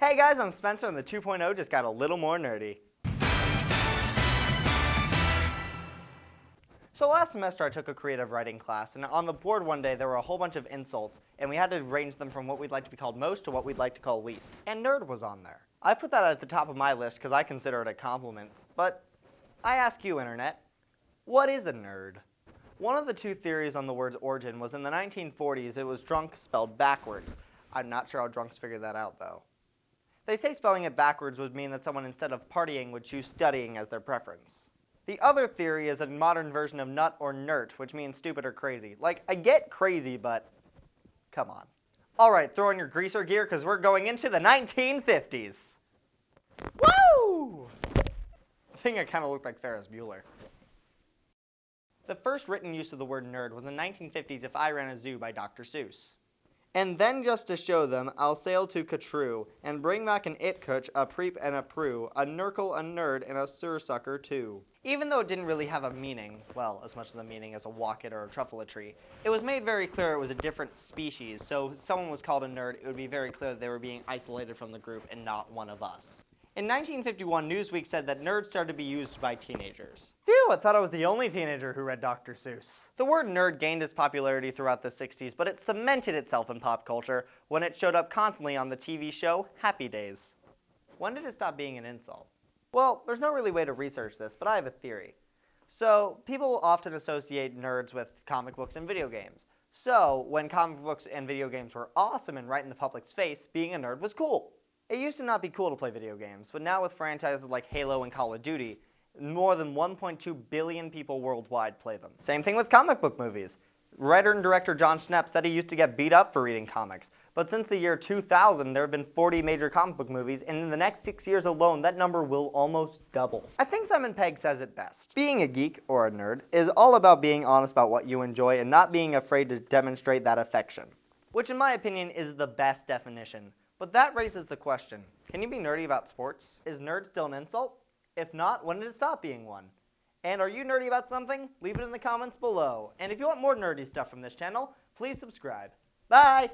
Hey guys, I'm Spencer and the 2.0 just got a little more nerdy. So last semester I took a creative writing class, and on the board one day there were a whole bunch of insults, and we had to range them from what we'd like to be called most to what we'd like to call least. And nerd was on there. I put that at the top of my list because I consider it a compliment, but I ask you, Internet, what is a nerd? One of the two theories on the word's origin was in the 1940s it was drunk spelled backwards. I'm not sure how drunks figured that out though. They say spelling it backwards would mean that someone instead of partying would choose studying as their preference. The other theory is a modern version of nut or nert, which means stupid or crazy. Like, I get crazy, but come on. Alright, throw on your greaser gear because we're going into the 1950s. Woo! I think I kind of looked like Ferris Bueller. The first written use of the word nerd was in 1950s If I Ran a Zoo by Dr. Seuss. And then just to show them, I'll sail to Catrue and bring back an it-cutch, a preep and a prue, a nurgle, a nerd, and a sursucker too. Even though it didn't really have a meaning, well, as much of the meaning as a wocket or a truffle-a-tree, it was made very clear it was a different species, so if someone was called a nerd, it would be very clear that they were being isolated from the group and not one of us. In 1951, Newsweek said that nerds started to be used by teenagers. Phew, I thought I was the only teenager who read Dr. Seuss. The word nerd gained its popularity throughout the 60s, but it cemented itself in pop culture when it showed up constantly on the TV show Happy Days. When did it stop being an insult? Well, there's no really way to research this, but I have a theory. So, people often associate nerds with comic books and video games. So, when comic books and video games were awesome and right in the public's face, being a nerd was cool. It used to not be cool to play video games, but now with franchises like Halo and Call of Duty, more than 1.2 billion people worldwide play them. Same thing with comic book movies. Writer and director Jon Schnepp said he used to get beat up for reading comics, but since the year 2000 there have been 40 major comic book movies, and in the next 6 years alone that number will almost double. I think Simon Pegg says it best. Being a geek, or a nerd, is all about being honest about what you enjoy and not being afraid to demonstrate that affection. Which in my opinion is the best definition. But that raises the question, can you be nerdy about sports? Is nerd still an insult? If not, when did it stop being one? And are you nerdy about something? Leave it in the comments below. And if you want more nerdy stuff from this channel, please subscribe. Bye!